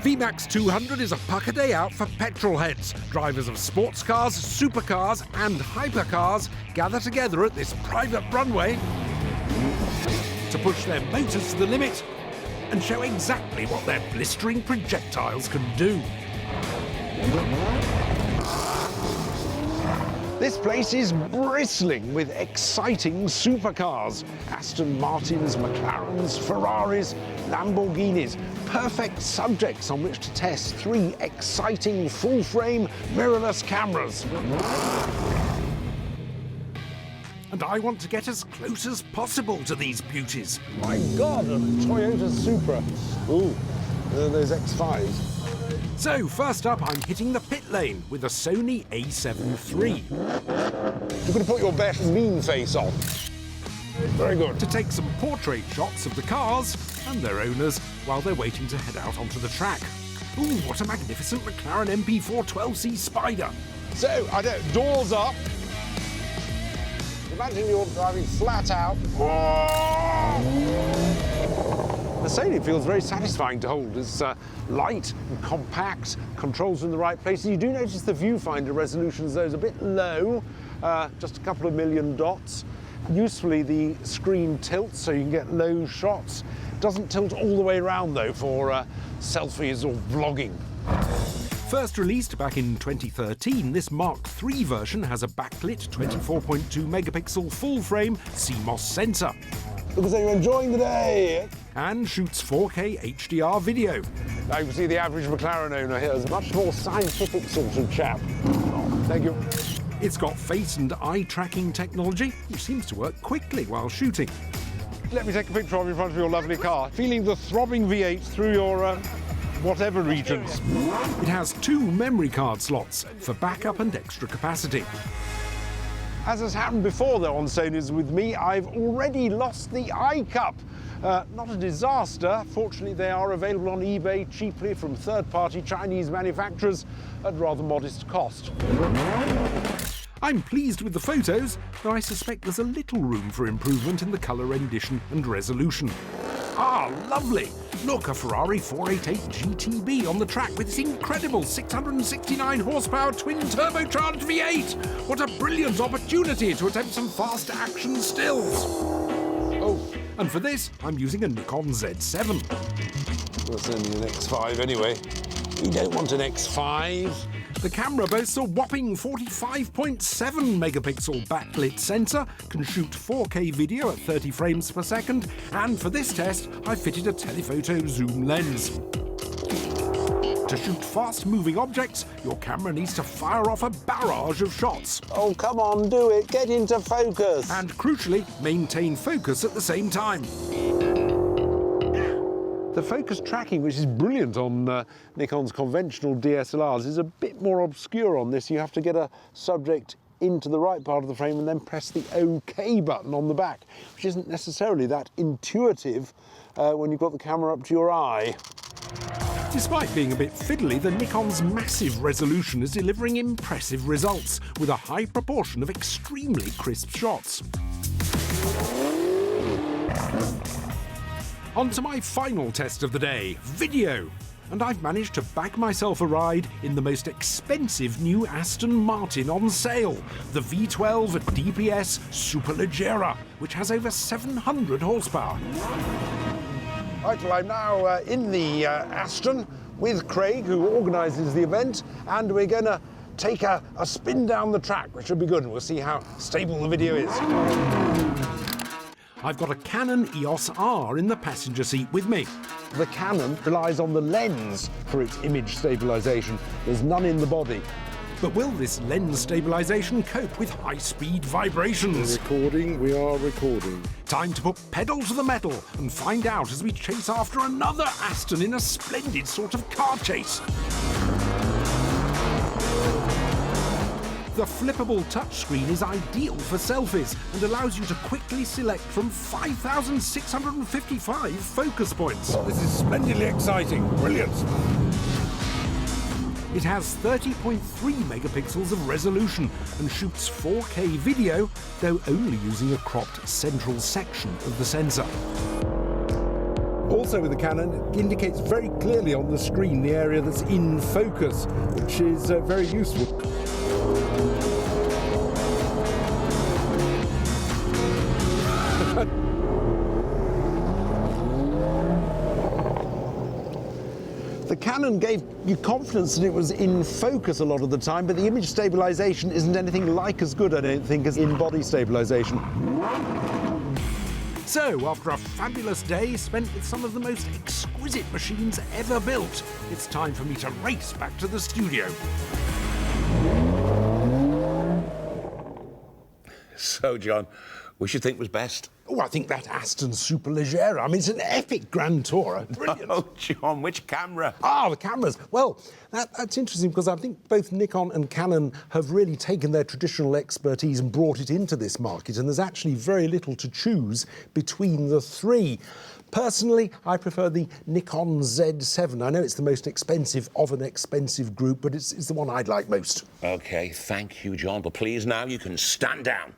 VMAX 200 is a pucker day out for petrol heads. Drivers of sports cars, supercars and hypercars gather together at this private runway to push their motors to the limit and show exactly what their blistering projectiles can do. This place is bristling with exciting supercars. Aston Martins, McLarens, Ferraris, Lamborghinis. Perfect subjects on which to test 3 exciting full-frame mirrorless cameras. And I want to get as close as possible to these beauties. My God, a Toyota Supra. Ooh, those X5s. So, first up, I'm hitting the pit lane with a Sony A7III. You're going to put your best mean face on. Very good. To take some portrait shots of the cars and their owners while they're waiting to head out onto the track. Ooh, what a magnificent McLaren MP412C Spider. So, I don't, doors up. Imagine you're driving flat out. The Sony feels very satisfying to hold. It's light and compact, controls in the right places. You do notice the viewfinder resolution is a bit low, just a couple of million dots. Usefully, the screen tilts so you can get low shots. Doesn't tilt all the way around though for selfies or vlogging. First released back in 2013, this Mark III version has a backlit 24.2 megapixel full-frame CMOS sensor. Looks like you're enjoying the day. And shoots 4K HDR video. Now you can see the average McLaren owner here is a much more scientific sort of chap. Oh, thank you. It's got face and eye tracking technology, which seems to work quickly while shooting. Let me take a picture of you in front of your lovely car. Feeling the throbbing V8 through your whatever regions. It has 2 memory card slots for backup and extra capacity. As has happened before, though, on Sony's with me, I've already lost the iCup. Not a disaster. Fortunately, they are available on eBay cheaply from third-party Chinese manufacturers at rather modest cost. I'm pleased with the photos, though I suspect there's a little room for improvement in the colour rendition and resolution. Ah, lovely! Look, a Ferrari 488 GTB on the track with its incredible 669 horsepower twin-turbocharged V8! What a brilliant opportunity to attempt some fast action stills! Oh. And for this, I'm using a Nikon Z7. Well, it's only an X5 anyway. You don't want an X5. The camera boasts a whopping 45.7 megapixel backlit sensor, can shoot 4K video at 30 frames per second, and for this test, I fitted a telephoto zoom lens. To shoot fast-moving objects, your camera needs to fire off a barrage of shots. Oh, come on, do it. Get into focus. And crucially, maintain focus at the same time. The focus tracking, which is brilliant on Nikon's conventional DSLRs, is a bit more obscure on this. You have to get a subject into the right part of the frame and then press the OK button on the back, which isn't necessarily that intuitive when you've got the camera up to your eye. Despite being a bit fiddly, the Nikon's massive resolution is delivering impressive results, with a high proportion of extremely crisp shots. On to my final test of the day, video. And I've managed to bag myself a ride in the most expensive new Aston Martin on sale, the V12 DPS Superleggera, which has over 700 horsepower. Right, well, I'm now in the Aston with Craig, who organises the event, and we're going to take a spin down the track, which will be good, and we'll see how stable the video is. I've got a Canon EOS R in the passenger seat with me. The Canon relies on the lens for its image stabilisation. There's none in the body. But will this lens stabilisation cope with high-speed vibrations? We are recording. Time to put pedal to the metal and find out as we chase after another Aston in a splendid sort of car chase. The flippable touchscreen is ideal for selfies and allows you to quickly select from 5,655 focus points. This is splendidly exciting. Brilliant. It has 30.3 megapixels of resolution and shoots 4K video, though only using a cropped central section of the sensor. Also with the Canon, it indicates very clearly on the screen the area that's in focus, which is very useful. The Canon gave you confidence that it was in focus a lot of the time, but the image stabilization isn't anything like as good, I don't think, as in-body stabilization. So, after a fabulous day spent with some of the most exquisite machines ever built, it's time for me to race back to the studio. So, John, which you think was best? Oh, I think that Aston Superleggera. I mean, it's an epic Grand Tourer. Brilliant. Oh, John, which camera? Ah, the cameras. Well, that's interesting because I think both Nikon and Canon have really taken their traditional expertise and brought it into this market, and there's actually very little to choose between the three. Personally, I prefer the Nikon Z7. I know it's the most expensive of an expensive group, but it's the one I'd like most. OK, thank you, John, but please now you can stand down.